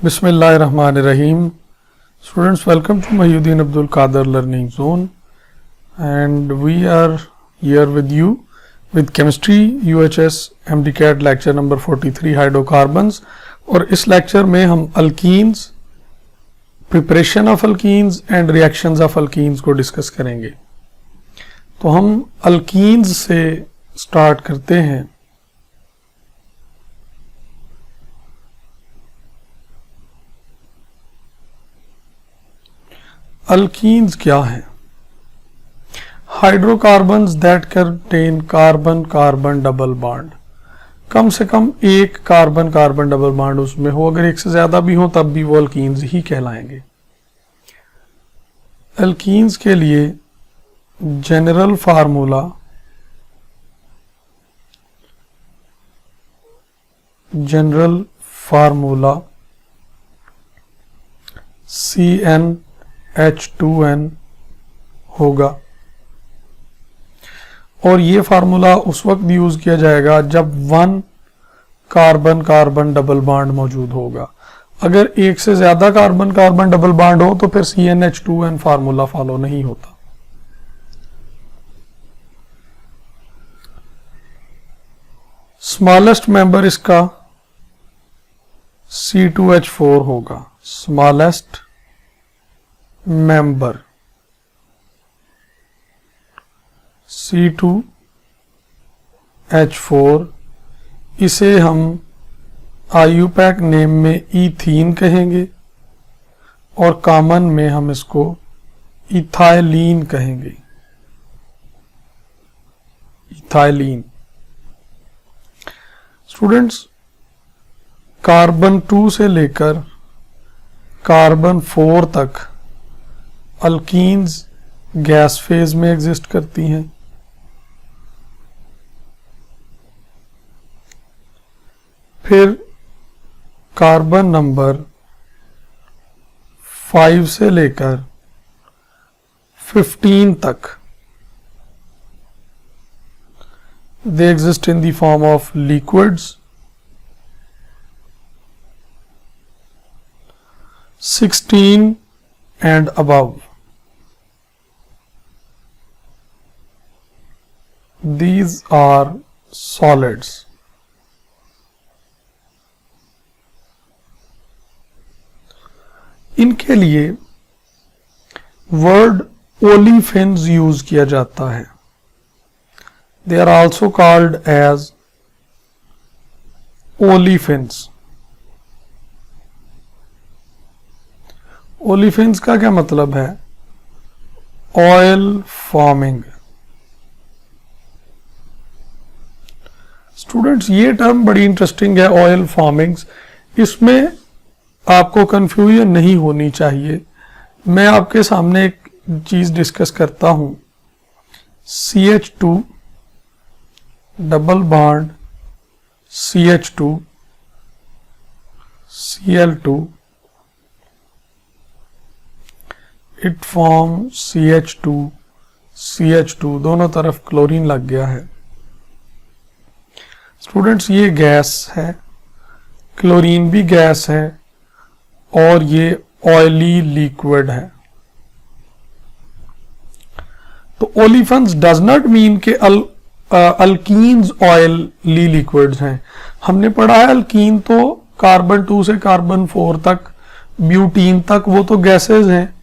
Bismillahirrahmanirrahim. Students, welcome to Mahyuddin Abdul Qadir Learning Zone, and we are here with you with Chemistry UHS MDCAT lecture number 43 hydrocarbons. और इस lecture में हम alkenes, preparation of alkenes and reactions of alkenes को discuss करेंगे। तो हम alkenes से start करते हैं। अल्कीन्स क्या है? Hydrocarbons that contain carbon carbon double bond, कम से कम एक कार्बन कार्बन डबल बॉन्ड उसमें हो, अगर एक से ज्यादा भी हो तब भी वो अल्कीन्स ही कहलाएंगे। अल्कीन्स के लिए जनरल फार्मूला CnH2n होगा, और ये फार्मूला उस वक्त यूज किया जाएगा जब 1 कार्बन कार्बन डबल बॉन्ड मौजूद होगा। अगर एक से ज्यादा कार्बन कार्बन डबल बॉन्ड हो तो फिर CnH2n फार्मूला फॉलो नहीं होता। स्मॉलेस्ट मेंबर इसका C2H4 होगा। स्मॉलेस्ट मेंबर C2H4, इसे हम IUPAC नेम में ईथीन कहेंगे और कॉमन में हम इसको इथाइलीन कहेंगे। इथाइलीन। स्टूडेंट्स, कार्बन 2 से लेकर कार्बन 4 तक अल्कीन्स गैस फेज में एग्जिस्ट करती हैं। फिर कार्बन नंबर 5 से लेकर 15 तक they exist in the form of liquids। 16 and above, these are solids। इनके लिए वर्ड ओलिफिन्स यूज किया जाता है। They are also called as olefins. Olefins का क्या मतलब है? Oil forming. स्टूडेंट्स, ये टर्म बड़ी इंटरेस्टिंग है, ऑयल फॉर्मिंग्स। इसमें आपको कंफ्यूजन नहीं होनी चाहिए। मैं आपके सामने एक चीज डिस्कस करता हूं। CH2 double bond CH2 Cl2, it form CH2 दोनों तरफ क्लोरीन लग गया है। स्टूडेंट्स, ये गैस है, क्लोरीन भी गैस है, और ये ऑयली लिक्विड है। तो ओलिफिन्स डज नॉट मीन के अल्कीन्स ऑयली लिक्विड्स हैं। हमने पढ़ा है अल्कीन तो कार्बन 2 से कार्बन 4 तक, ब्यूटीन तक, वो तो गैसेस हैं।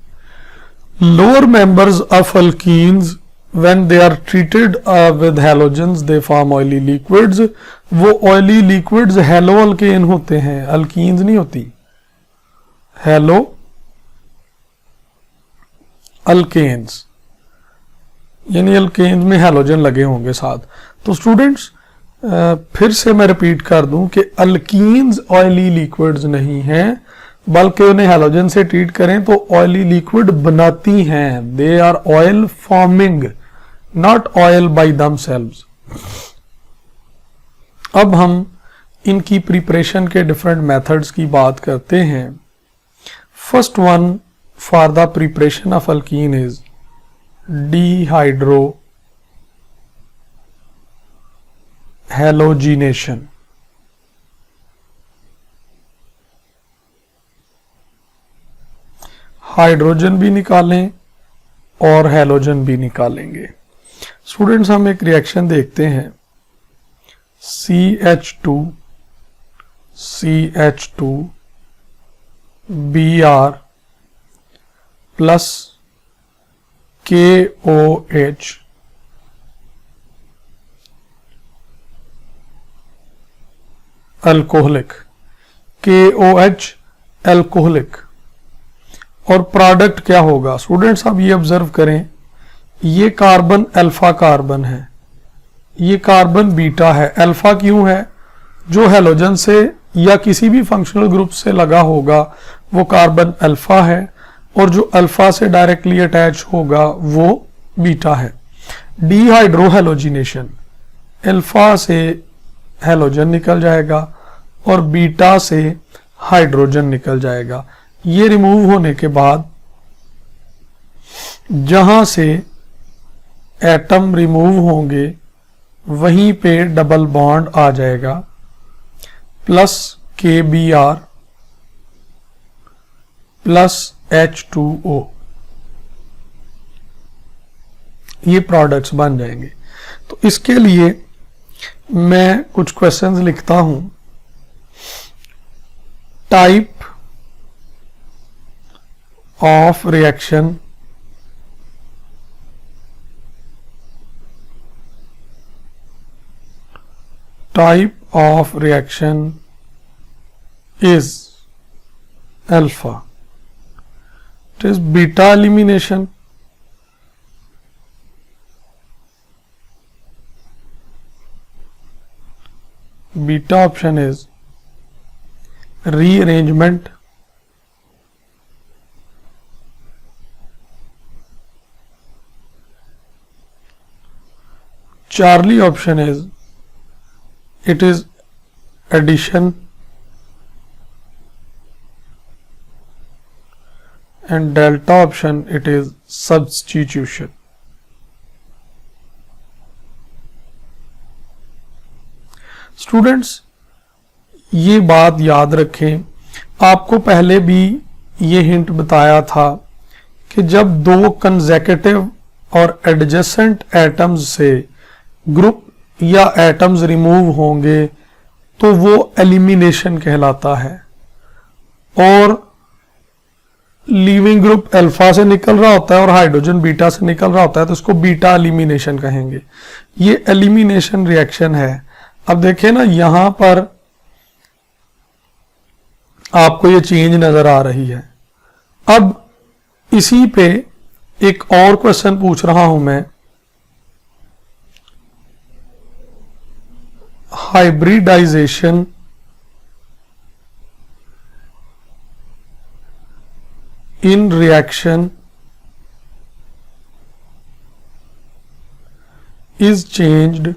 Lower members of alkenes when they are treated with halogens they form oily liquids। वो oily liquids हेलो अल्केन होते हैं, अल्कीन्स नहीं होती। हेलो अल्केन्स यानी अल्केन्स में हेलोजन लगे होंगे साथ। तो स्टूडेंट्स, फिर से मैं रिपीट कर दूं कि अल्कीन्स ऑयली लिक्विड्स नहीं हैं, बल्कि उन्हें हेलोजन से ट्रीट करें तो ऑयली लिक्विड बनाती हैं। They are oil forming, not oil by themselves. अब हम इनकी प्रिपरेशन के डिफरेंट मेथड्स की बात करते हैं। First one for the preparation of alkene is dehydrohalogenation। Hydrogen भी निकालें और हैलोजन भी निकालेंगे। स्टूडेंट्स हम एक रिएक्शन देखते हैं, CH2 CH2 Br plus KOH alcoholic, KOH alcoholic, और प्रोडक्ट क्या होगा? स्टूडेंट्स आप ये ऑब्जर्व करें, ये कार्बन अल्फा कार्बन है, ये कार्बन बीटा है। अल्फा क्यों है? जो हैलोजन से या किसी भी फंक्शनल ग्रुप से लगा होगा वो कार्बन अल्फा है, और जो अल्फा से डायरेक्टली अटैच होगा वो बीटा है। डीहाइड्रोहेलोजिनेशन, अल्फा से हैलोजन निकल जाएगा और बीटा से हाइड्रोजन निकल जाएगा। ये रिमूव होने के बाद जहां से एटम रिमूव होंगे वहीं पे डबल बॉन्ड आ जाएगा, प्लस KBr प्लस H2O, ये प्रोडक्ट्स बन जाएंगे। तो इसके लिए मैं कुछ क्वेश्चंस लिखता हूं। Type of reaction, type of reaction is alpha, it is beta elimination, beta option is rearrangement, Charlie option is it is addition, and delta option it is substitution. Students ये बात याद रखें, आपको पहले भी ये हिंट बताया था कि जब दो कंसेक्यूटिव और एडजेसेंट एटम्स से ग्रुप या एटम्स रिमूव होंगे तो वो एलिमिनेशन कहलाता है, और लीविंग ग्रुप अल्फा से निकल रहा होता है और हाइड्रोजन बीटा से निकल रहा होता है तो इसको बीटा एलिमिनेशन कहेंगे। ये एलिमिनेशन रिएक्शन है। अब देखें ना, यहां पर आपको ये चेंज नजर आ रही है। अब इसी पे एक और क्वेश्चन पूछ रहा हूं मैं, hybridisation in reaction is changed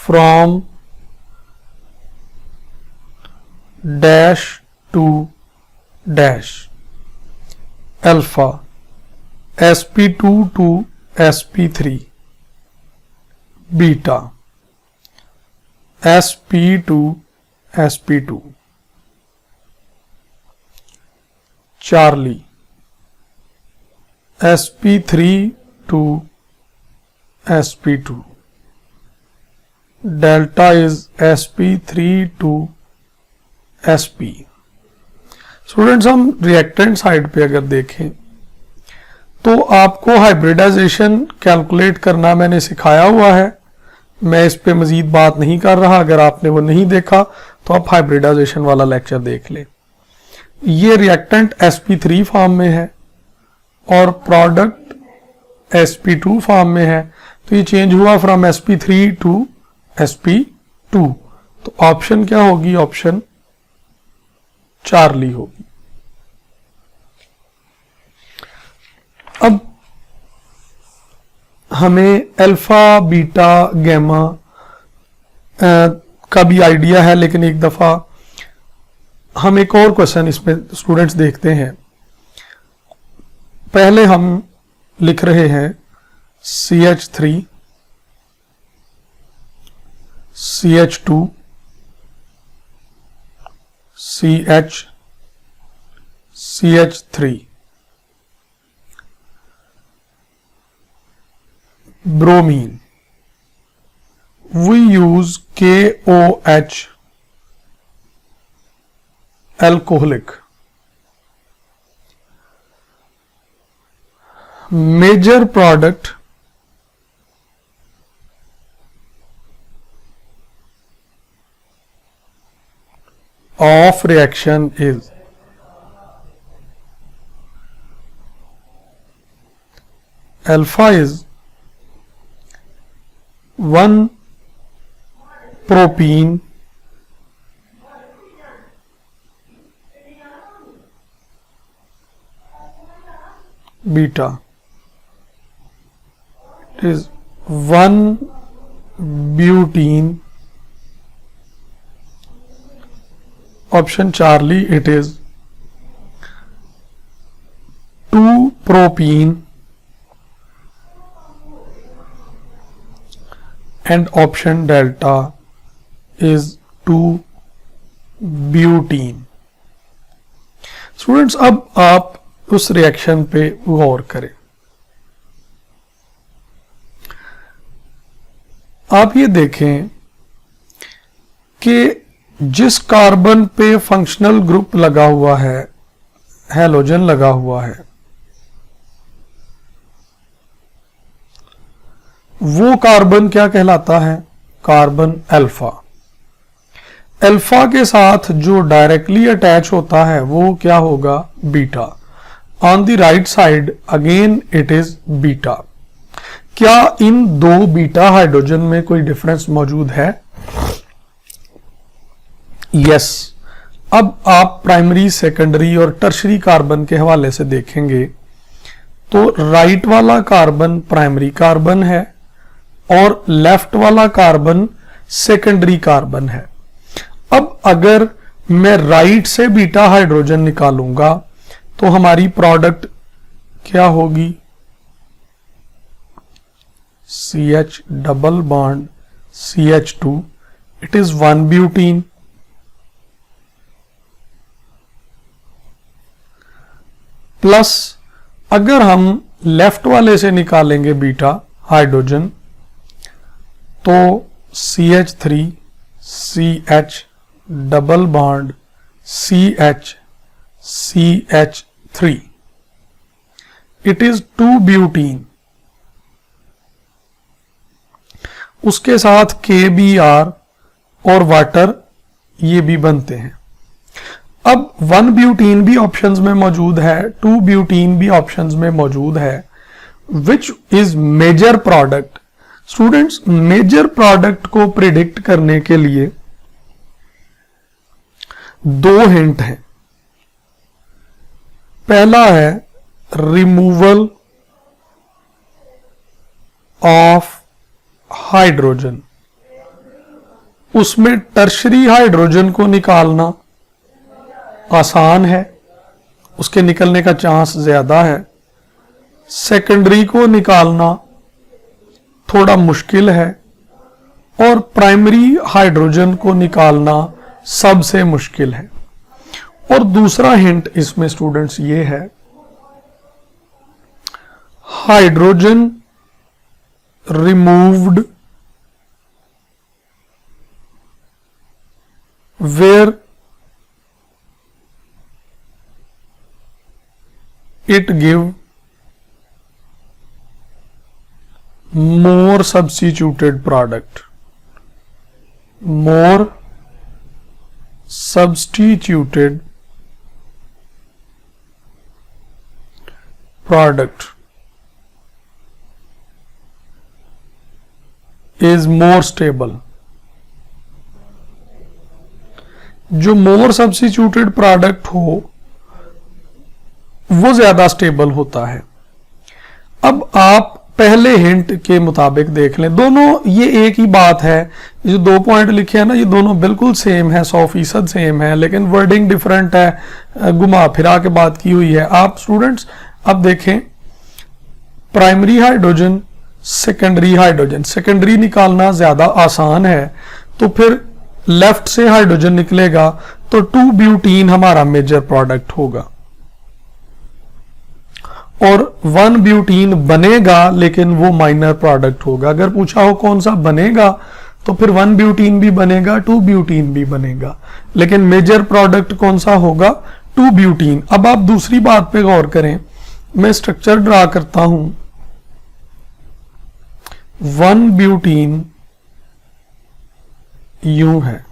from dash to dash alpha sp2 to sp3 beta sp2 sp2 Charlie sp3 to sp2, delta is sp3 to sp। Students हम रिएक्टेंट साइड पे अगर देखें तो आपको हाइब्रिडाइजेशन कैलकुलेट करना मैंने सिखाया हुआ है, मैं इस पे मजीद बात नहीं कर रहा। अगर आपने वो नहीं देखा तो आप हाइब्रिडाइजेशन वाला लेक्चर देख लें। ये रिएक्टेंट sp3 फॉर्म में है और प्रोडक्ट sp2 फॉर्म में है, तो ये चेंज हुआ फ्रॉम sp3 टू sp2, तो ऑप्शन क्या होगी? ऑप्शन चार्ली होगी। अब हमें अल्फा बीटा गैमा का भी आइडिया है, लेकिन एक दफा हम एक और क्वेश्चन इसमें स्टूडेंट्स देखते हैं। पहले हम लिख रहे हैं CH3 CH2 CH3, bromine, we use KOH, alcoholic. Major product of reaction is alpha is 1 propene beta, it is 1 butene, option Charlie it is 2 propene, and option delta is 2 butene. Students अब आप उस reaction पे गौर करें। आप ये देखें कि जिस कार्बन पे फंक्शनल ग्रुप लगा हुआ है, हैलोजन लगा हुआ है, वो कार्बन क्या कहलाता है? Carbon alpha. अल्फा के साथ जो डायरेक्टली अटैच होता है वो क्या होगा? Beta. On the right side again it is beta. क्या इन दो बीटा हाइड्रोजन में कोई डिफरेंस मौजूद है? यस। अब आप प्राइमरी, सेकेंडरी और टर्शरी कार्बन के हवाले से देखेंगे तो राइट वाला कार्बन प्राइमरी कार्बन है और लेफ्ट वाला कार्बन सेकेंडरी कार्बन है। अब अगर मैं राइट से बीटा हाइड्रोजन निकालूंगा तो हमारी प्रोडक्ट क्या होगी? CH double bond CH2, it is 1 butene. Plus अगर हम लेफ्ट वाले से निकालेंगे बीटा हाइड्रोजन तो CH3 CH double bond CH CH3, it is 2 butene. उसके साथ KBr और वाटर ये भी बनते हैं। अब 1 ब्यूटीन भी ऑप्शंस में मौजूद है, 2 ब्यूटीन भी ऑप्शंस में मौजूद है। Which is major product? Students, major product को प्रिडिक्ट करने के लिए 2 हिंट हैं। पहला है रिमूवल ऑफ हाइड्रोजन। उसमें टर्शरी हाइड्रोजन को निकालना आसान है, उसके निकलने का चांस ज्यादा है। सेकेंडरी को निकालना थोड़ा मुश्किल है और प्राइमरी हाइड्रोजन को निकालना सबसे मुश्किल है। और दूसरा हिंट इसमें स्टूडेंट्स ये है, hydrogen removed where it give more substituted product, more substituted product is more stable. जो मोर सब्स्टिट्यूटेड प्रोडक्ट हो वो ज्यादा स्टेबल होता है। अब आप पहले हिंट के मुताबिक देख लें, दोनों ये एक ही बात है। जो 2 पॉइंट लिखे हैं ना, ये दोनों बिल्कुल सेम है, 100% सेम है, लेकिन वर्डिंग डिफरेंट है, घुमा फिरा के बात की हुई है। आप स्टूडेंट्स अब देखें, primary hydrogen, secondary hydrogen, secondary निकालना ज्यादा आसान है, तो फिर लेफ्ट से हाइड्रोजन निकलेगा तो 2 ब्यूटीन हमारा मेजर प्रोडक्ट होगा, और 1 ब्यूटीन बनेगा लेकिन वो माइनर प्रोडक्ट होगा। अगर पूछा हो कौन सा बनेगा तो फिर 1 ब्यूटीन भी बनेगा, 2 ब्यूटीन भी बनेगा, लेकिन मेजर प्रोडक्ट कौन सा होगा? 2 ब्यूटीन। अब आप दूसरी बात पे गौर करें, मैं स्ट्रक्चर ड्रा करता हूं। 1 ब्यूटीन यूं है,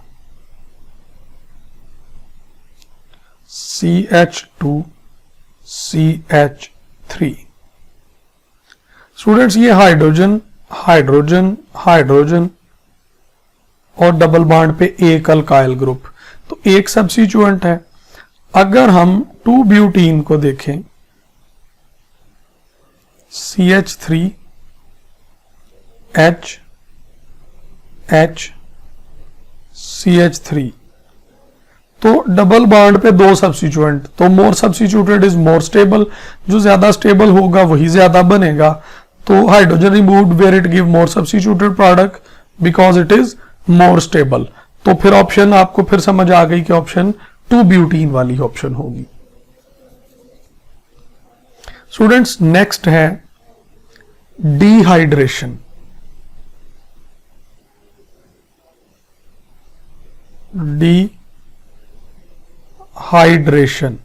CH2 CH3। स्टूडेंट्स ये हाइड्रोजन हाइड्रोजन हाइड्रोजन और डबल बॉन्ड पे एक अल्काइल ग्रुप, तो एक सब्स्टिट्यूएंट है। अगर हम 2 ब्यूटीन को देखें, CH3 H H CH3, तो डबल बॉन्ड पे 2 सब्स्टिट्यूएंट, तो more substituted is more stable, जो ज्यादा स्टेबल होगा वही ज्यादा बनेगा। तो hydrogen removed where it give more substituted product because it is more stable. तो फिर ऑप्शन आपको फिर समझ आ गई कि ऑप्शन 2 ब्यूटीन वाली ऑप्शन होगी। स्टूडेंट्स नेक्स्ट है डिहाइड्रेशन। डिहाइड्रेशन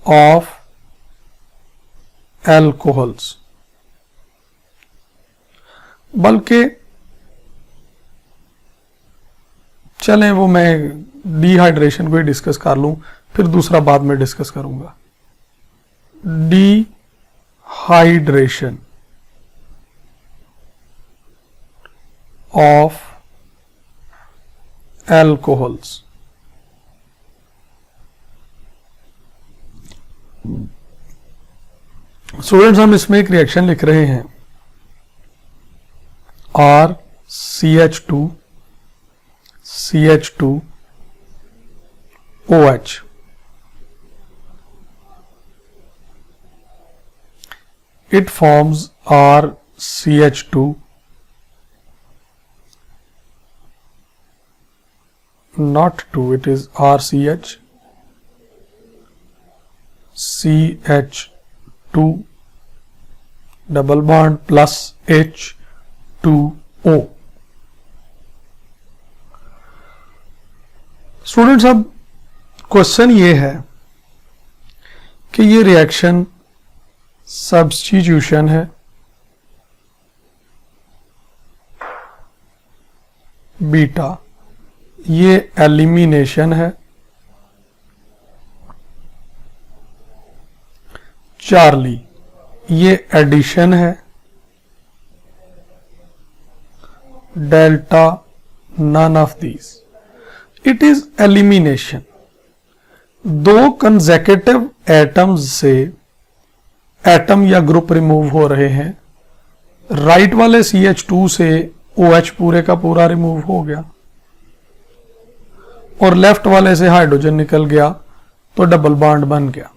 ऑफ एल्कोहल्स, बल्कि चलें वो मैं डिहाइड्रेशन को ही डिस्कस कर लूं, फिर दूसरा बाद में डिस्कस करूंगा। Dehydration of alcohols. स्टूडेंट्स हम इसमें एक रिएक्शन लिख रहे हैं, RCH2 CH2 OH। It forms RCH2 not 2, it is RCH CH2 double bond plus H2O। Students अब क्वेश्चन ये है कि ये रिएक्शन सब्स्टिट्यूशन है, बीटा ये एलिमिनेशन है, चार्ली ये एडिशन है, delta none of these. It is elimination. 2 consecutive atoms से एटम या ग्रुप रिमूव हो रहे हैं। राइट वाले CH2 से OH पूरे का पूरा रिमूव हो गया और लेफ्ट वाले से हाइड्रोजन निकल गया तो डबल बॉन्ड बन गया।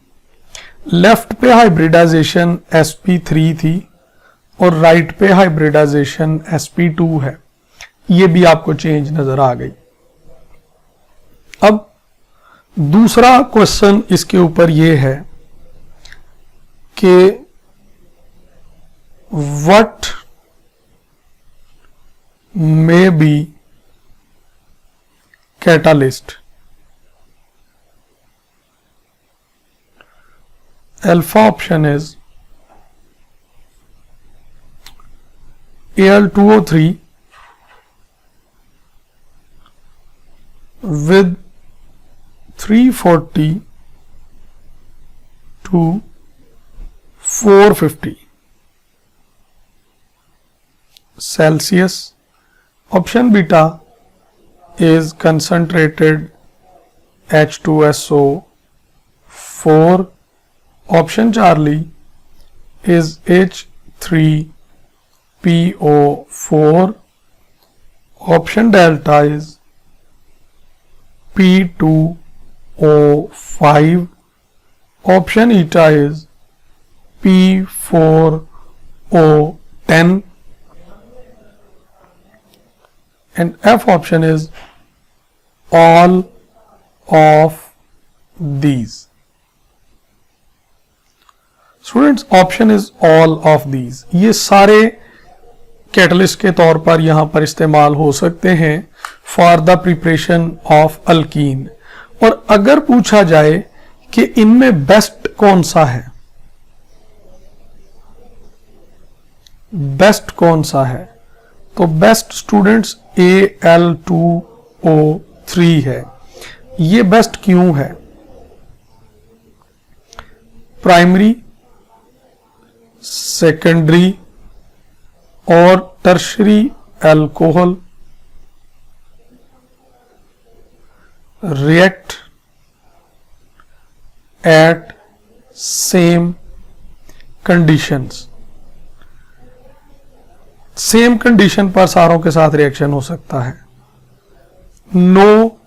लेफ्ट पे हाइब्रिडाइजेशन sp3 थी और राइट पे हाइब्रिडाइजेशन sp2 है, ये भी आपको चेंज नजर आ गई। अब दूसरा क्वेश्चन इसके ऊपर ये है कि what may be catalyst. Alpha option is Al2O3 with 340 to 450 Celsius. Option beta is concentrated H2SO4. Option Charlie is H3PO4. Option Delta is P2O5. Option Eta is P4O10. And F option is all of these. Students, option is all of these. ये सारे catalyst के तौर पर यहां पर इस्तेमाल हो सकते हैं for the preparation of alkyne. और अगर पूछा जाए कि इनमें बेस्ट कौन सा है, बेस्ट कौन सा है, तो बेस्ट स्टूडेंट्स Al2O3 है। ये बेस्ट क्यों है? प्राइमरी, सेकेंडरी और tertiary alcohol react at same conditions. Same condition पर सारों के साथ रिएक्शन हो सकता है। No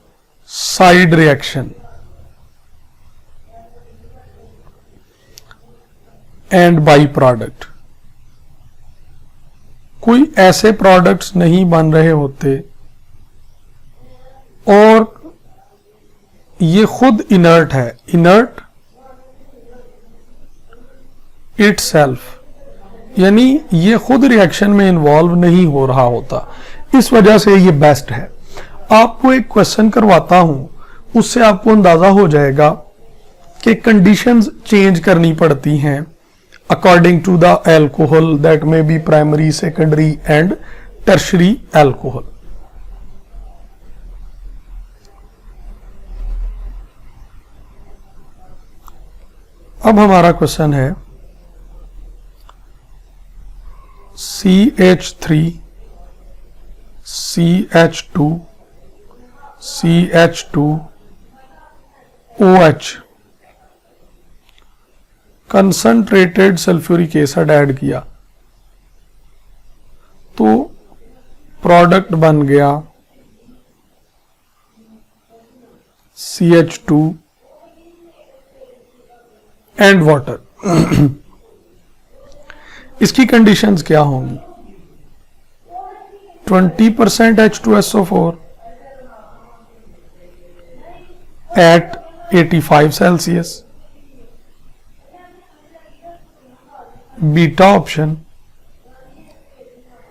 side reaction and by product. कोई ऐसे प्रोडक्ट्स नहीं बन रहे होते और ये खुद इनर्ट है, इनर्ट इटसेल्फ, यानी ये खुद रिएक्शन में इन्वॉल्व नहीं हो रहा होता। इस वजह से ये बेस्ट है। आपको एक क्वेश्चन करवाता हूं, उससे आपको अंदाजा हो जाएगा कि कंडीशंस चेंज करनी पड़ती हैं according to the alcohol that may be primary, secondary and tertiary alcohol. अब हमारा क्वेश्चन है CH3 CH2 CH2OH concentrated sulphuric acid add किया तो प्रोडक्ट बन गया CH2 एंड वाटर। इसकी कंडीशंस क्या होंगी? 20% H2SO4 at 85 Celsius, beta option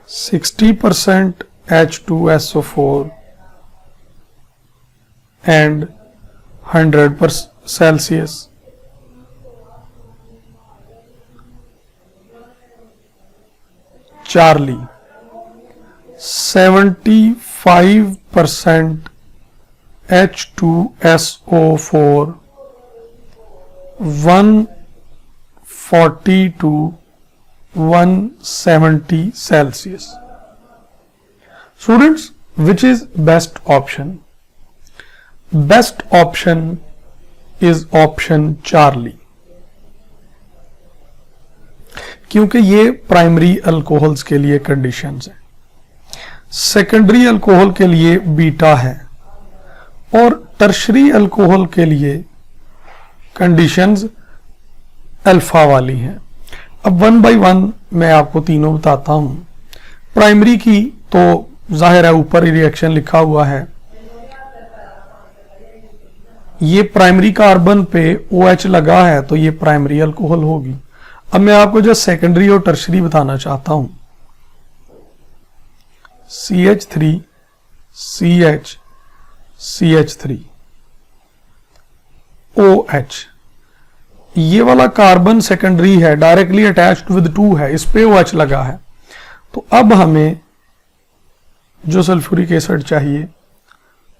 60% H2SO4 and 100% Celsius, Charlie 75% H2SO4 140 to 170 Celsius. Students, which is best option? Best option is option Charlie. क्योंकि ये primary alcohols के लिए कंडीशंस है, सेकेंडरी अल्कोहल के लिए बीटा है और टर्शरी अल्कोहल के लिए कंडीशंस अल्फा वाली हैं। अब 1 by 1 मैं आपको तीनों बताता हूं। प्राइमरी की तो जाहिर है ऊपर ही रिएक्शन लिखा हुआ है, ये प्राइमरी कार्बन पे OH लगा है तो ये प्राइमरी अल्कोहल होगी। अब मैं आपको जो सेकेंडरी और टर्शरी बताना चाहता हूं, CH3 CH CH3 OH, ये वाला कार्बन सेकेंडरी है, डायरेक्टली अटैच्ड विद 2 है, इस पे OH लगा है। तो अब हमें जो सल्फ्यूरिक एसिड चाहिए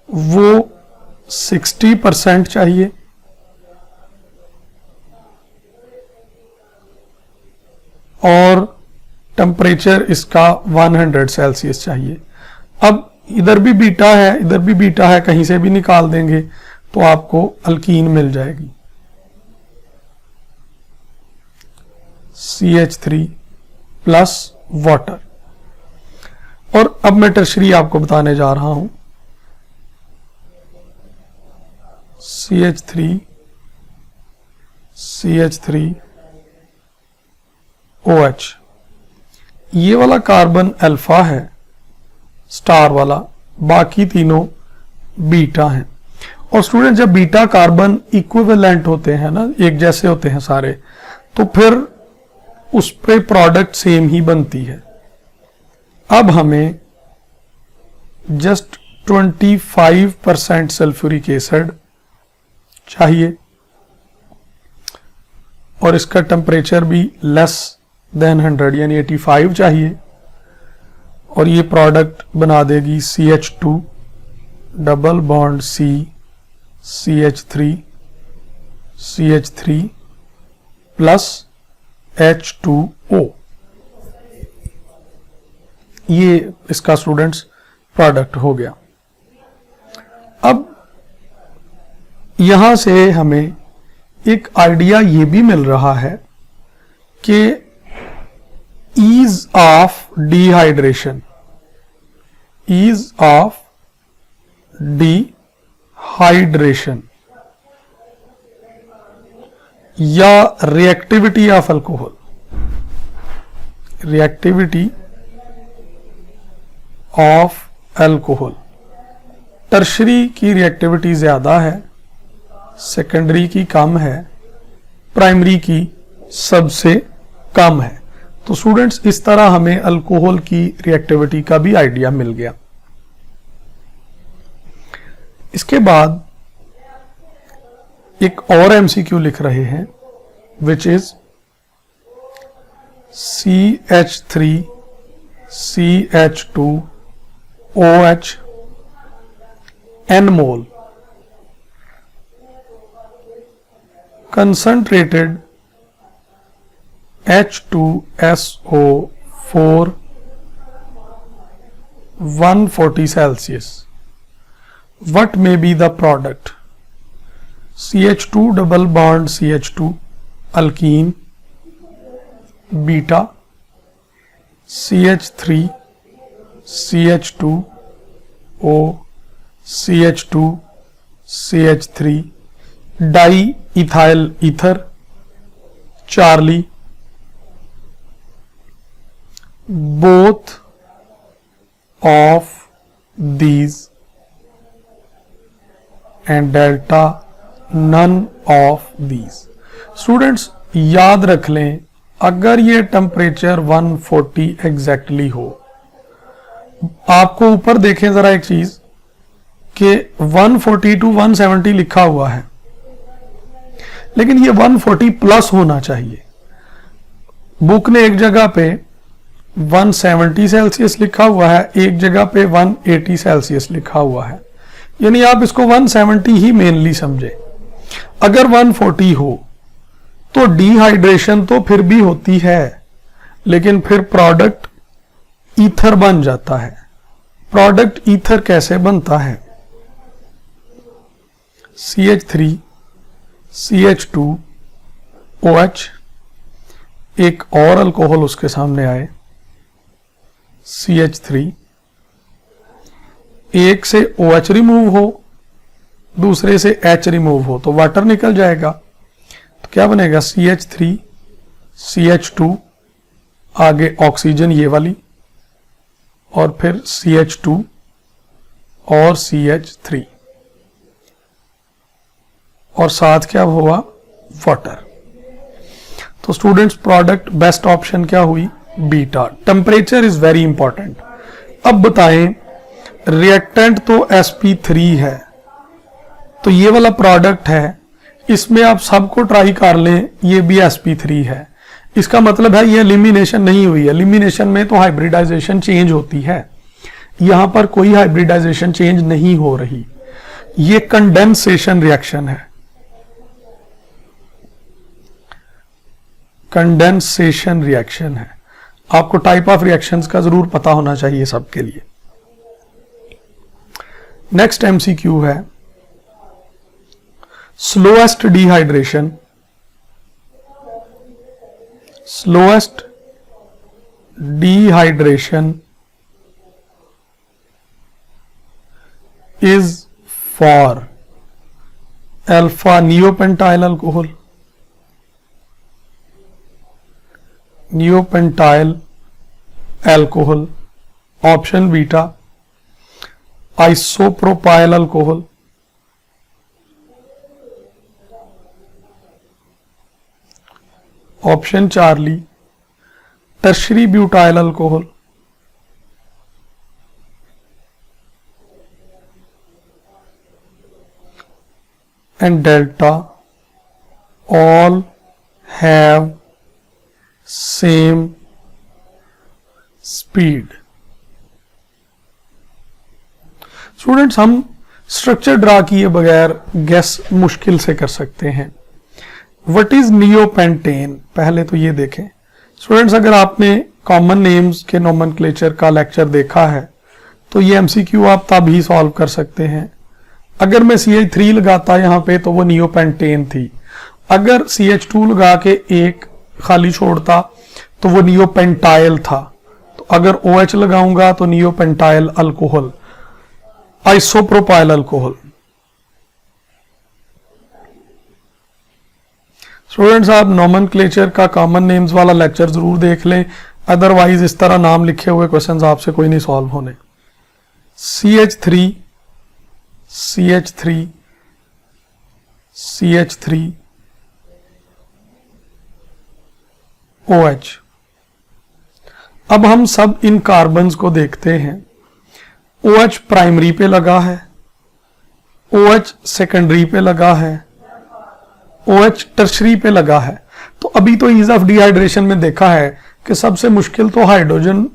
वो 60% चाहिए और टेम्परेचर इसका 100 सेल्सियस चाहिए। अब इधर भी बीटा है, इधर भी बीटा है, कहीं से भी निकाल देंगे तो आपको अल्कीन मिल जाएगी। CH3 plus water. और अब मैं टर्शरी आपको बताने जा रहा हूं, CH3 CH3 OH, ये वाला कार्बन अल्फा है, स्टार वाला, बाकी तीनों बीटा हैं। और स्टूडेंट जब बीटा कार्बन इक्विवेलेंट होते हैं ना, एक जैसे होते हैं सारे, तो फिर उस पे प्रोडक्ट सेम ही बनती है। अब हमें जस्ट 25% सल्फ्यूरिक एसिड चाहिए और इसका टेम्परेचर भी लेस देन 100 यानी 85 चाहिए, और ये प्रोडक्ट बना देगी CH2 double bond CH3 plus H2O। ये इसका स्टूडेंट्स प्रोडक्ट हो गया। अब यहां से हमें एक आइडिया ये भी मिल रहा है कि ईज ऑफ डिहाइड्रेशन या रिएक्टिविटी ऑफ अल्कोहल, टर्शरी की रिएक्टिविटी ज्यादा है, सेकेंडरी की कम है, प्राइमरी की सबसे कम है। तो स्टूडेंट्स इस तरह हमें अल्कोहल की रिएक्टिविटी का भी आइडिया मिल गया। इसके बाद एक और एमसीक्यू लिख रहे हैं, which is CH3CH2OH N-mole concentrated H2SO4 140 Celsius. What may be the product? CH2 double bond CH2 alkene beta, CH3 CH2O CH2 CH3 diethyl ether Charlie, both of these and delta none of these। Students याद रख लें, अगर ये temperature 140 exactly हो, आपको ऊपर देखें जरा एक चीज कि 140 to 170 लिखा हुआ है, लेकिन ये 140 प्लस होना चाहिए। बुक ने एक जगह पे 170 सेल्सियस लिखा हुआ है, एक जगह पे 180 सेल्सियस लिखा हुआ है, यानी आप इसको 170 ही मेनली समझे। अगर 140 हो तो डिहाइड्रेशन तो फिर भी होती है, लेकिन फिर प्रोडक्ट ईथर बन जाता है। प्रोडक्ट ईथर कैसे बनता है? CH3 CH2OH, एक और अल्कोहल उसके सामने आए CH3, एक से OH रिमूव हो, दूसरे से H रिमूव हो तो वाटर निकल जाएगा। तो क्या बनेगा? CH3 CH2, आगे ऑक्सीजन ये वाली, और फिर CH2 और CH3, और साथ क्या हुआ? वाटर। तो स्टूडेंट्स प्रोडक्ट बेस्ट ऑप्शन क्या हुई? Beta. Temperature is very important. अब बताएं, रिएक्टेंट तो sp3 है, तो ये वाला प्रोडक्ट है, इसमें आप सबको ट्राई कर लें, ये भी sp3 है। इसका मतलब है ये एलिमिनेशन नहीं हुई है। एलिमिनेशन में तो हाइब्रिडाइजेशन चेंज होती है, यहां पर कोई हाइब्रिडाइजेशन चेंज नहीं हो रही, ये कंडेंसेशन रिएक्शन है। कंडेंसेशन रिएक्शन है। आपको टाइप ऑफ रिएक्शंस का जरूर पता होना चाहिए सबके लिए। नेक्स्ट एमसीक्यू है, slowest dehydration, slowest dehydration is for alpha neopentyl alcohol, neopentyl alcohol, option beta, isopropyl alcohol, option Charlie tertiary butyl alcohol, and delta all have same speed। Students, हम structure draw किए बगैर gas मुश्किल से कर सकते हैं। What is neopentane, पहले तो ये देखें स्टूडेंट्स, अगर आपने कॉमन नेम्स के नोमेनक्लेचर का लेक्चर देखा है तो ये एमसीक्यू आप तब ही सॉल्व कर सकते हैं। अगर मैं CH3 लगाता यहां पे तो वो नियोपेंटेन थी, अगर CH2 लगा के एक खाली छोड़ता तो वो नियोपेंटाइल था, तो अगर OH लगाऊंगा तो neopentyl alcohol, isopropyl alcohol. Students, आप नोमेनक्लेचर का कॉमन नेम्स वाला लेक्चर जरूर देख लें, अदरवाइज इस तरह नाम लिखे हुए क्वेश्चंस आपसे कोई नहीं सॉल्व होने। CH3 CH3 CH3 OH। अब हम सब इन कार्बन्स को देखते हैं। OH प्राइमरी पे लगा है, OH सेकेंडरी पे लगा है, OH टर्शरी पे लगा है। तो अभी तो ईज ऑफ डिहाइड्रेशन में देखा है कि सबसे मुश्किल तो हाइड्रोजन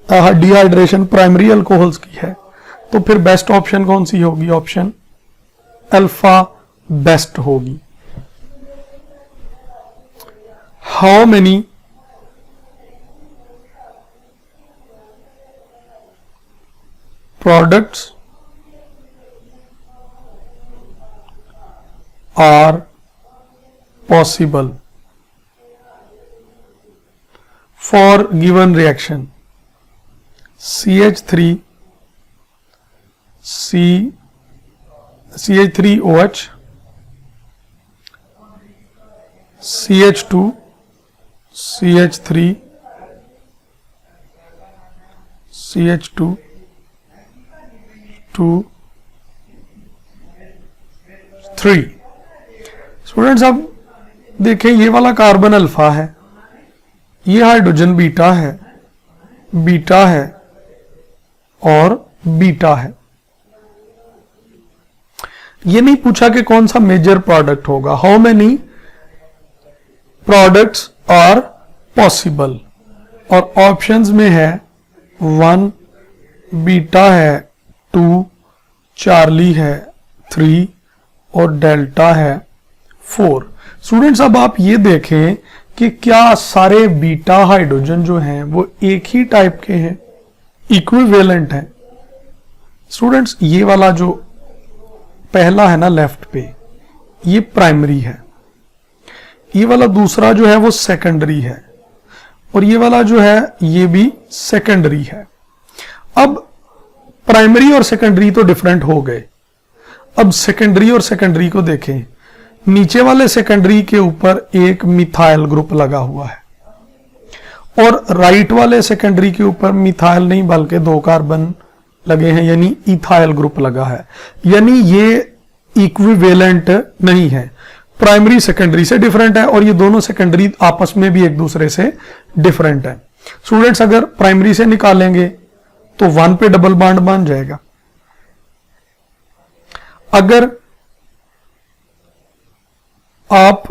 डिहाइड्रेशन प्राइमरी अल्कोहल्स की है, तो फिर बेस्ट ऑप्शन कौन सी होगी? ऑप्शन अल्फा बेस्ट होगी। How many products are possible for given reaction CH3 CH3OH CH2 CH3 CH2 2 3। Students, अब देखें ये वाला कार्बन अल्फा है, ये हाइड्रोजन बीटा है, बीटा है और बीटा है। ये नहीं पूछा कि कौन सा मेजर प्रोडक्ट होगा। How many products are possible, और ऑप्शंस में है 1, बीटा है 2, चार्ली है 3 और डेल्टा है 4। स्टूडेंट्स, अब आप ये देखें कि क्या सारे बीटा हाइड्रोजन जो हैं वो एक ही टाइप के हैं, इक्विवेलेंट हैं? स्टूडेंट्स, ये वाला जो पहला है ना लेफ्ट पे, ये प्राइमरी है, ये वाला दूसरा जो है वो सेकेंडरी है, और ये वाला जो है ये भी सेकेंडरी है। अब प्राइमरी और सेकेंडरी तो डिफरेंट हो गए। अब सेकेंडरी और सेकेंडरी को देखें, नीचे वाले सेकेंडरी के ऊपर एक मिथाइल ग्रुप लगा हुआ है, और राइट वाले सेकेंडरी के ऊपर मिथाइल नहीं बल्कि 2 कार्बन लगे हैं, यानी इथाइल ग्रुप लगा है, यानी ये इक्विवेलेंट नहीं है, प्राइमरी सेकेंडरी से डिफरेंट है, और ये दोनों सेकेंडरी आपस में भी एक दूसरे से डिफरेंट है। स्टूडेंट्स, अगर प्राइमरी से निकालेंगे तो 1 पे डबल बॉन्ड बन जाएगा, अगर आप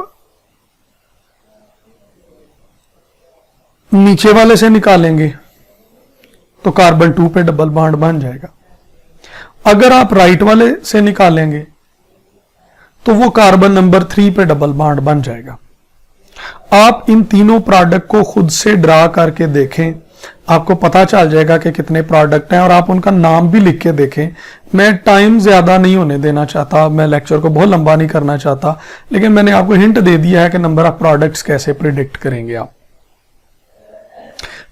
नीचे वाले से निकालेंगे तो कार्बन 2 पे डबल बॉन्ड बन जाएगा, अगर आप राइट वाले से निकालेंगे तो वो कार्बन नंबर 3 पे डबल बॉन्ड बन जाएगा। आप इन तीनों प्रोडक्ट को खुद से ड्रा करके देखें, आपको पता चल जाएगा कि कितने प्रोडक्ट हैं, और आप उनका नाम भी लिख के देखें। मैं टाइम ज्यादा नहीं होने देना चाहता, मैं लेक्चर को बहुत लंबा नहीं करना चाहता, लेकिन मैंने आपको हिंट दे दिया है कि नंबर ऑफ प्रोडक्ट्स कैसे प्रिडिक्ट करेंगे। आप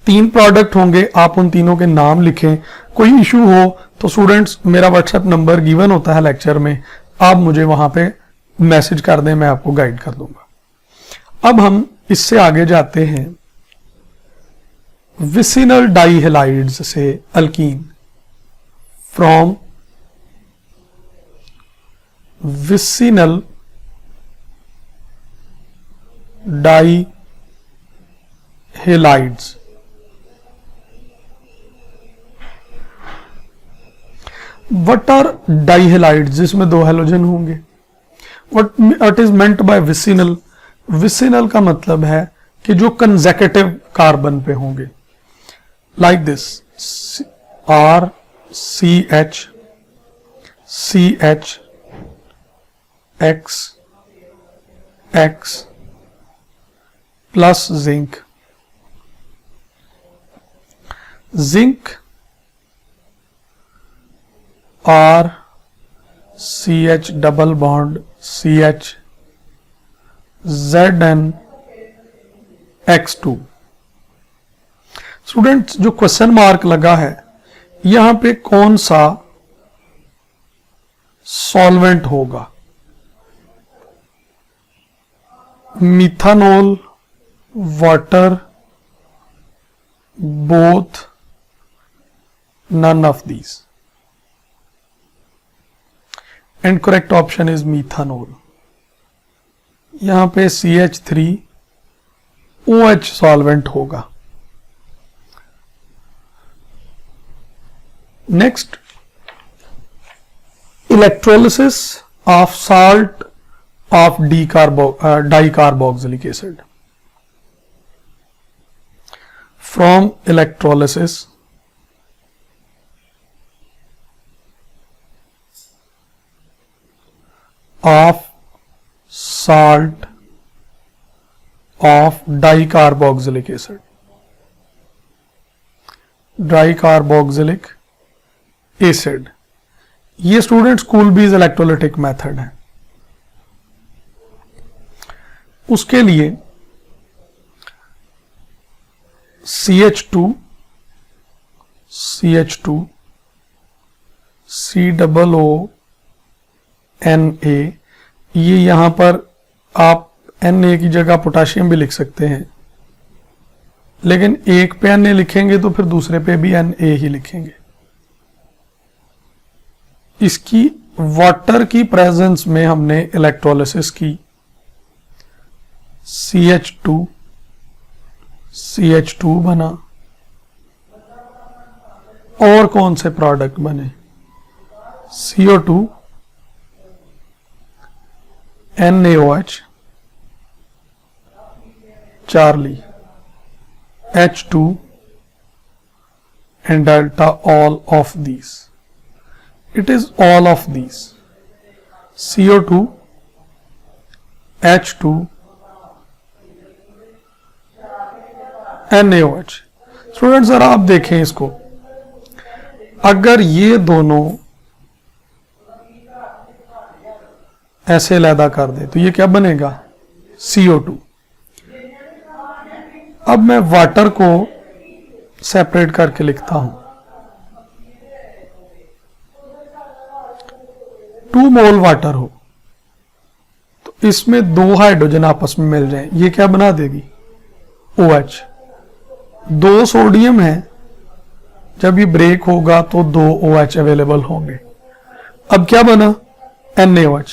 3 प्रोडक्ट होंगे, आप उन तीनों के नाम लिखें। कोई इशू हो तो स्टूडेंट्स, मेरा व्हाट्सएप नंबर गिवन होता है लेक्चर में, आप मुझे वहां पे मैसेज कर दें, मैं आपको गाइड कर दूंगा। अब हम इससे आगे जाते हैं विसिनल डाइहेलाइड्स से alkyne from vicinal dihalides. What are dihalides? जिसमें दो हेलोजन होंगे. What is meant by vicinal? Vicinal का मतलब है कि जो कंसेक्यूटिव कार्बन पे होंगे, like this R CH CH X X plus zinc. Zinc R CH double bond CH Zn X2. Students, जो क्वेश्चन मार्क लगा है यहां पे कौन सा सॉल्वेंट होगा? Methanol, water, both, none of these. And correct option is methanol. यहां पे CH3OH सॉल्वेंट होगा. Next, electrolysis of salt of dicarboxylic acid. From electrolysis of salt of dicarboxylic acid. Dicarboxylic acid, ये स्टूडेंट स्कूल बीज electrolytic method है. उसके लिए CH2 COO Na, ये यहां पर आप Na की जगह पोटाशियम भी लिख सकते हैं, लेकिन एक पे Na लिखेंगे तो फिर दूसरे पे भी Na ही लिखेंगे. इसकी वाटर की प्रेजेंस में हमने इलेक्ट्रोलिसिस की. CH2 बना. और कौन से प्रोडक्ट बने? CO2 NaOH Charlie H2 and delta, all of these. It is all of these. CO2 H2 NaOH. Student जरा आप देखें इसको, अगर ये दोनों ऐसे अलहदा कर दे तो ये क्या बनेगा? CO2. अब मैं वाटर को सेपरेट करके लिखता हूं. 2 मोल वाटर हो तो इसमें 2 हाइड्रोजन आपस में मिल जाए, ये क्या बना देगी? OH. 2 सोडियम है, जब ये ब्रेक होगा तो 2 OH अवेलेबल होंगे. अब क्या बना? NaOH.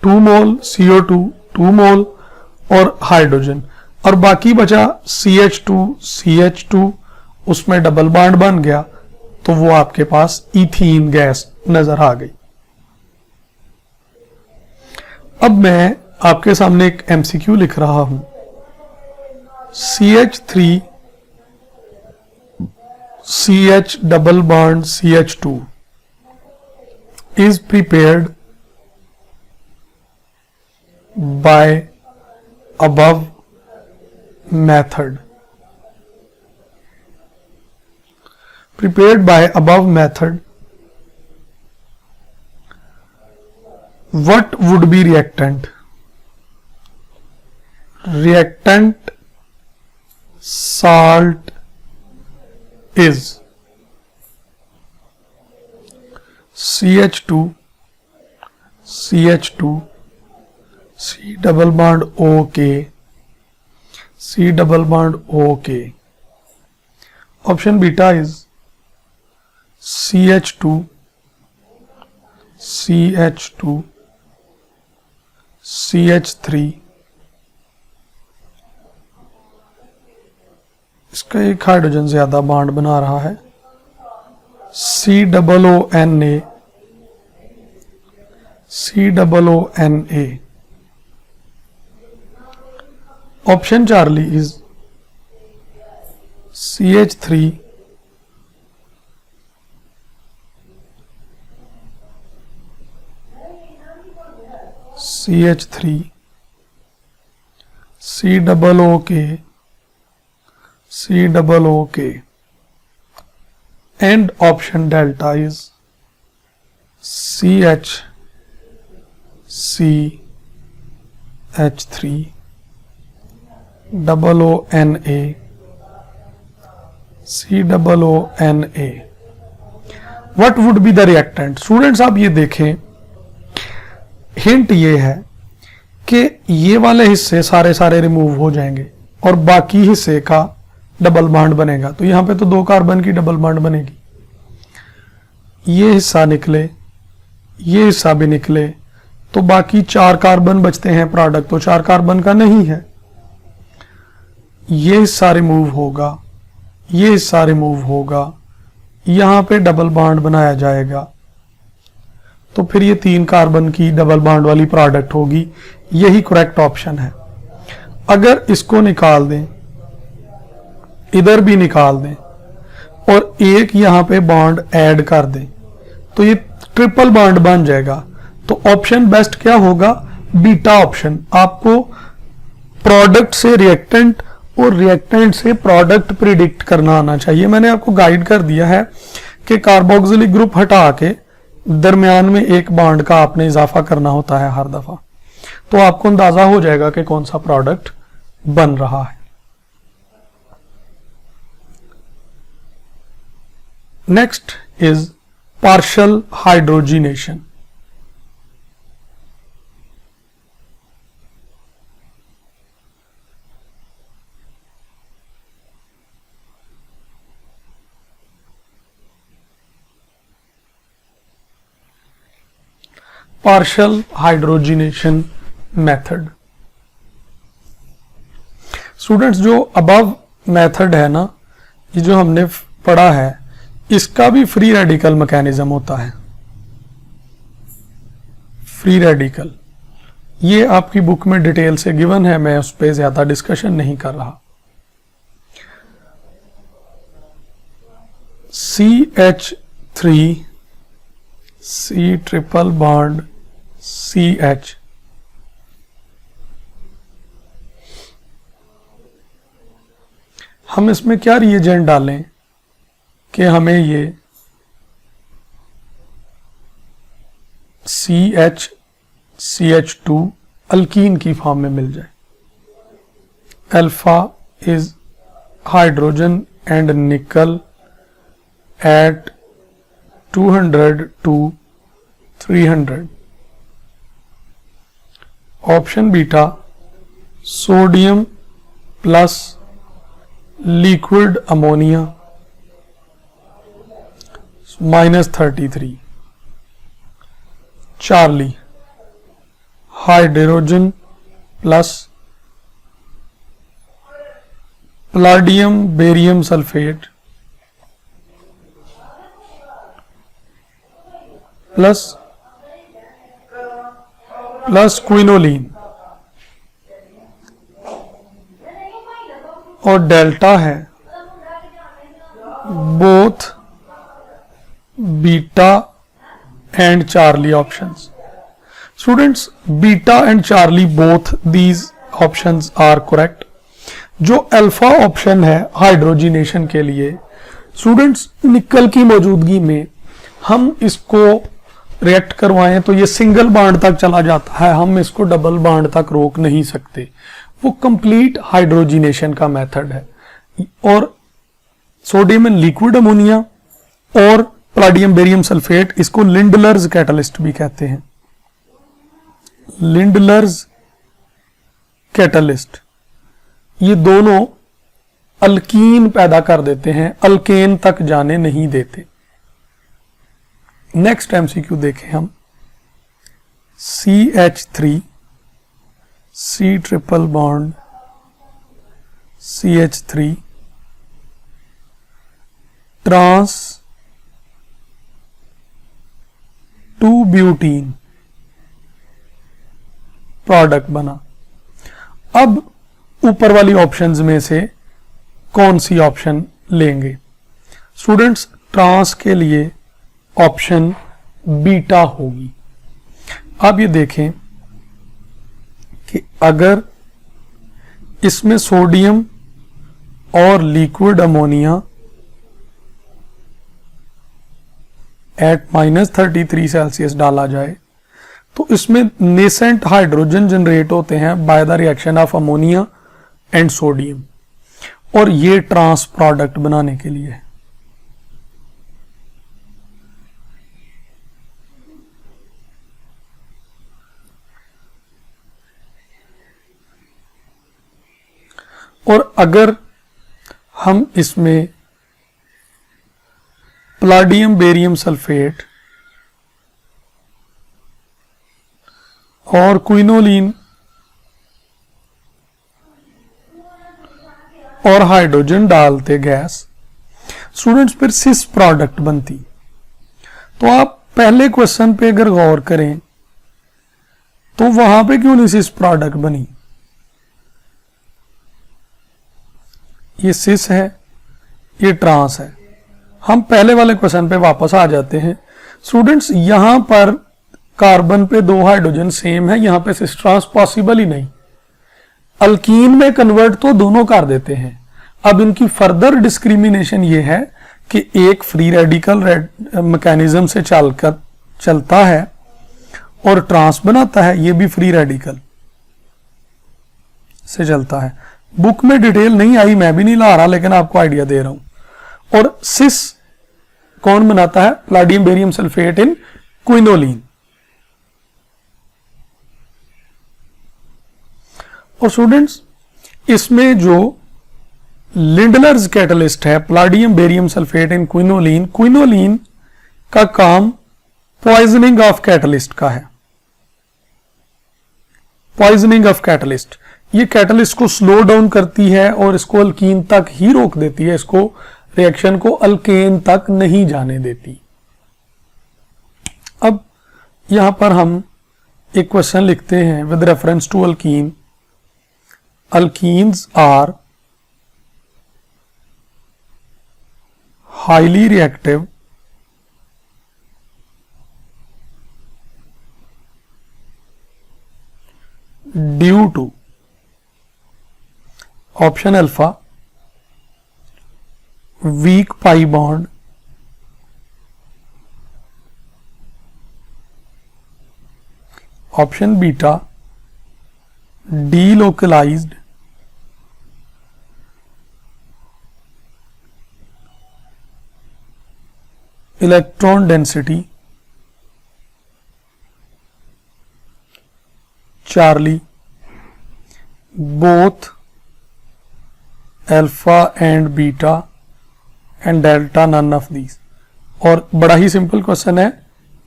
2 मोल CO2, 2 मोल और हाइड्रोजन, और बाकी बचा CH2, उसमें डबल बॉन्ड बन गया तो वो आपके पास इथीन गैस नजर आ गई. अब मैं आपके सामने एक MCQ लिख रहा हूं. CH3 CH double bond CH2 is prepared by above method. Prepared by above method, what would be reactant? Reactant salt is CH2 C double bond OK, C double bond OK. Option beta is CH2 CH3, इसका एक hydrogen ज्यादा bond बना रहा है, COONA, COONA. Option Charlie is CH3, CH3, COOK, COOK, and option delta is CH3, OONA, COONA. What would be the reactant? Students आप ये देखें, hint ये है कि ये वाले हिस्से सारे रिमूव हो जाएंगे और बाकी हिस्से का डबल बॉन्ड बनेगा। तो यहां पे तो 2 कार्बन की डबल बॉन्ड बनेगी, ये हिस्सा निकले, ये हिस्सा भी निकले, तो बाकी 4 कार्बन बचते हैं, प्रोडक्ट तो 4 कार्बन का नहीं है। ये हिस्सा रिमूव होगा, ये हिस्सा रिमूव होगा, यहां पे डबल बॉन्ड बनाया जाएगा, तो फिर ये 3 कार्बन की डबल बॉन्ड वाली प्रोडक्ट होगी। यही करेक्ट ऑप्शन है। अगर इसको निकाल दें, इधर भी निकाल दें और एक यहां पे बॉन्ड ऐड कर दें, तो ये ट्रिपल बॉन्ड बन जाएगा। तो ऑप्शन बेस्ट क्या होगा? Beta option. आपको प्रोडक्ट से रिएक्टेंट और रिएक्टेंट से प्रोडक्ट प्रिडिक्ट करना आना चाहिए। मैंने आपको गाइड कर दिया है कि कार्बोक्सिलिक ग्रुप हटा के दरमियान में एक बॉन्ड का आपने इजाफा करना होता है हर दफा, तो आपको अंदाजा हो जाएगा कि कौन सा प्रोडक्ट बन रहा है। Next is partial hydrogenation. Partial hydrogenation method. Students, जो अबव मेथड है ना, ये जो हमने पढ़ा है, इसका भी फ्री रेडिकल मैकेनिज्म होता है। फ्री रेडिकल ये आपकी बुक में डिटेल से गिवन है, मैं उस पर ज्यादा डिस्कशन नहीं कर रहा। CH3, C triple bond CH, हम इसमें क्या रिएजेंट डालें कि हमें ये CH2 अल्कीन की फॉर्म में मिल जाए। Alpha is hydrogen and nickel at 200 to 300। Option beta sodium plus liquid ammonia -33। Charlie hydrogen plus palladium barium sulphate plus quinoline, और डेल्टा है both beta and Charlie options. Students, beta and Charlie both these options are correct. जो alpha option है hydrogenation के लिए, students, निकल की मौजूदगी में हम इसको रिएक्ट करवाएं तो ये सिंगल बॉन्ड तक चला जाता है, हम इसको डबल बॉन्ड तक रोक नहीं सकते। वो कंप्लीट हाइड्रोजिनेशन का मेथड है। और सोडियम एंड लिक्विड अमोनिया और पैलेडियम बेरियम सल्फेट, इसको लिंडलर्स कैटलिस्ट भी कहते हैं। लिंडलर्स कैटलिस्ट, ये दोनों अल्कीन पैदा कर देते हैं, अल्केन तक जाने नहीं देते। नेक्स्ट एमसीक्यू देखें हम। CH3 C triple bond CH3 trans 2-ब्यूटीन प्रोडक्ट बना। अब ऊपर वाली ऑप्शंस में से कौन सी ऑप्शन लेंगे? स्टूडेंट्स, ट्रांस के लिए ऑप्शन बीटा होगी। आप ये देखें कि अगर इसमें सोडियम और लिक्विड अमोनिया एट -33 सेल्सियस डाला जाए तो इसमें नेसेंट हाइड्रोजन जनरेट होते हैं by the reaction of ammonia and sodium, और ये ट्रांस प्रोडक्ट बनाने के लिए है। और अगर हम इसमें प्लाडियम बेरियम सल्फेट और क्विनोलिन और हाइड्रोजन डालते गैस, स्टूडेंट्स, फिर सिस प्रोडक्ट बनती। तो आप पहले क्वेश्चन पे अगर गौर करें तो वहां पे क्यों नहीं सिस प्रोडक्ट बनी? ये सिस है, ये ट्रांस है। हम पहले वाले क्वेश्चन पे वापस आ जाते हैं। स्टूडेंट्स, यहां पर कार्बन पे 2 हाइड्रोजन सेम है, यहां पे सिस ट्रांस पॉसिबल ही नहीं। अल्कीन में कन्वर्ट तो दोनों कर देते हैं। अब इनकी फर्दर डिस्क्रिमिनेशन ये है कि एक फ्री रेडिकल मैकेनिज्म से चलता है और ट्रांस बनाता है, ये भी फ्री रेडिकल से चलता है। बुक में डिटेल नहीं आई, मैं भी नहीं ला रहा, लेकिन आपको आइडिया दे रहा हूं। और सिस कौन बनाता है? प्लाडियम बेरियम सल्फेट इन क्विनोलिन। और स्टूडेंट्स, इसमें जो लिंडलर्स कैटलिस्ट है, प्लाडियम बेरियम सल्फेट इन क्विनोलिन, क्विनोलिन का काम पॉइजनिंग ऑफ कैटलिस्ट का है। पॉइजनिंग ऑफ कैटलिस्ट, ये कैटलिस्ट को स्लो डाउन करती है और इसको अल्कीन तक ही रोक देती है, इसको रिएक्शन को अल्केन तक नहीं जाने देती। अब यहां पर हम एक क्वेश्चन लिखते हैं with reference to alkene. Alkenes are highly reactive due to option alpha weak pi bond, option beta delocalized, electron density, Charlie, both alpha and beta and delta none of these. और बड़ा ही simple question है,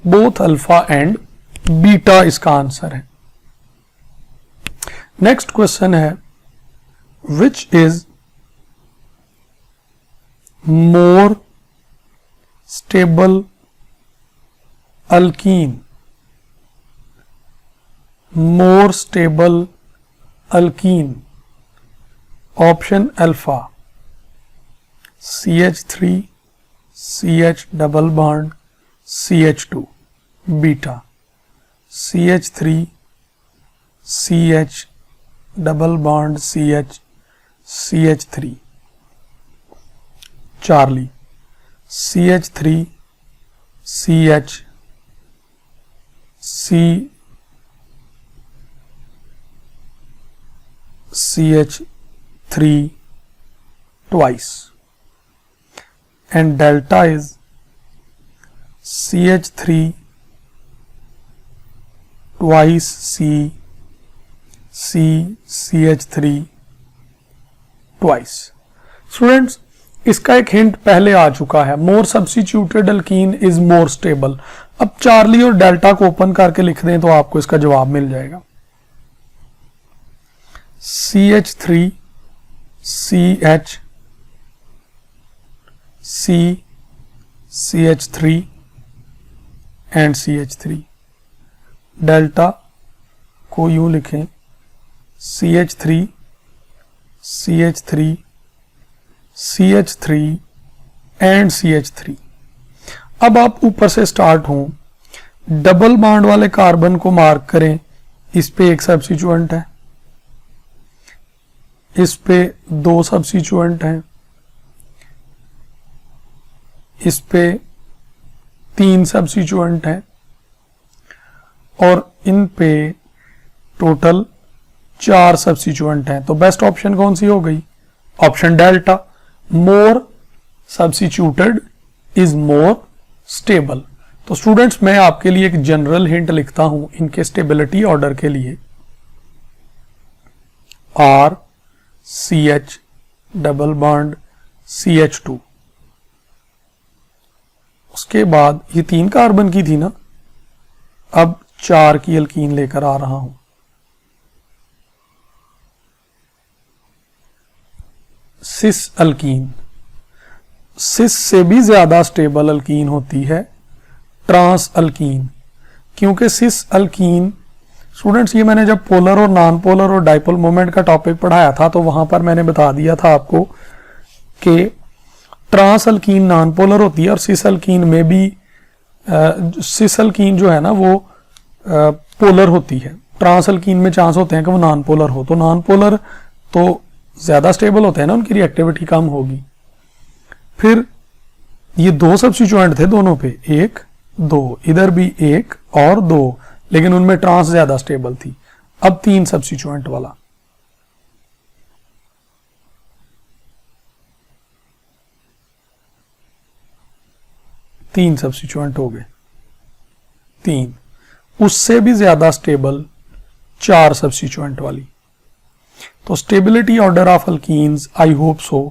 both alpha and beta इसका answer है। Next question है, which is more stable alkene? More stable alkene, option alpha CH3 CH double bond CH2, beta CH3 CH double bond CH CH3, Charlie CH3 CH CH3 twice, and delta is CH3 twice CH3 twice। Students, इसका एक hint पहले आ चुका है, मोर substituted alkene is more stable. अब Charlie और delta को open करके लिख दें तो आपको इसका जवाब मिल जाएगा। CH3 CH C CH3 and CH3। Delta को यूं लिखें CH3 CH3 CH3 and CH3। अब आप ऊपर से स्टार्ट हों, डबल बॉन्ड वाले कार्बन को मार्क करें, इस पे एक सब्स्टिट्यूएंट है, इस पे 2 सब्स्टिट्यूएंट हैं, इस पे 3 सब्स्टिट्यूएंट हैं और इन पे टोटल 4 सब्स्टिट्यूएंट हैं। तो बेस्ट ऑप्शन कौन सी हो गई? Option delta, more substituted is more stable. तो स्टूडेंट्स मैं आपके लिए एक जनरल हिंट लिखता हूं इनके स्टेबिलिटी ऑर्डर के लिए, R CH double bond CH2। उसके बाद ये 3 कार्बन की थी ना, अब 4 की अल्कीन लेकर आ रहा हूं। सिस अल्कीन, सिस से भी ज्यादा स्टेबल अल्कीन होती है ट्रांस अल्कीन, क्योंकि सिस अल्कीन स्टूडेंट्स, ये मैंने जब पोलर और नॉन पोलर और डाइपोल मोमेंट का टॉपिक पढ़ाया था तो वहां पर मैंने बता दिया था आपको कि ट्रांस अल्कीन नॉन पोलर होती है और सिस अल्कीन में भी सिस अल्कीन जो है ना वो पोलर होती है। ट्रांस अल्कीन में चांस होते हैं कि वो नॉन पोलर हो, तो नॉन पोलर तो ज्यादा स्टेबल होते हैं ना, उनकी रिएक्टिविटी कम होगी। फिर ये 2 सब्स्टिट्यूएंट थे दोनों पे, 1 2, इधर भी 1 और 2, लेकिन उनमें ट्रांस ज्यादा स्टेबल थी। अब 3 सब्स्टिट्यूएंट वाला, तीन सब्स्टिट्यूएंट हो गए, 3, उससे भी ज्यादा स्टेबल 4 सब्स्टिट्यूएंट वाली। तो stability order of alkenes, I hope so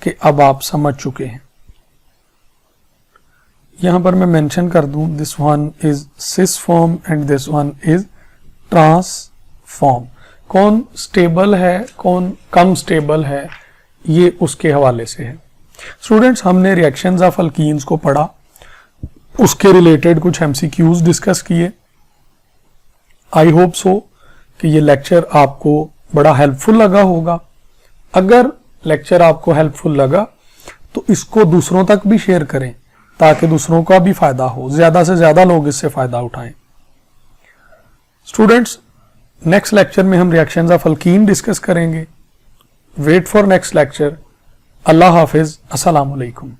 कि अब आप समझ चुके हैं। यहां पर मैं मेंशन कर दूं, this one is cis form and this one is trans form. कौन स्टेबल है कौन कम स्टेबल है, ये उसके हवाले से है। स्टूडेंट्स, हमने रिएक्शंस ऑफ अल्कीन्स को पढ़ा, उसके रिलेटेड कुछ एमसीक्यूज डिस्कस किए। आई होप सो कि ये लेक्चर आपको बड़ा हेल्पफुल लगा होगा। अगर लेक्चर आपको हेल्पफुल लगा तो इसको दूसरों तक भी शेयर करें ताकि दूसरों का भी फायदा हो, ज्यादा से ज्यादा लोग इससे फायदा उठाएं। स्टूडेंट्स, नेक्स्ट लेक्चर में हम रिएक्शंस ऑफ अल्कीन डिस्कस करेंगे। Wait for next lecture. अल्लाह हाफिज, अस्सलाम वालेकुम।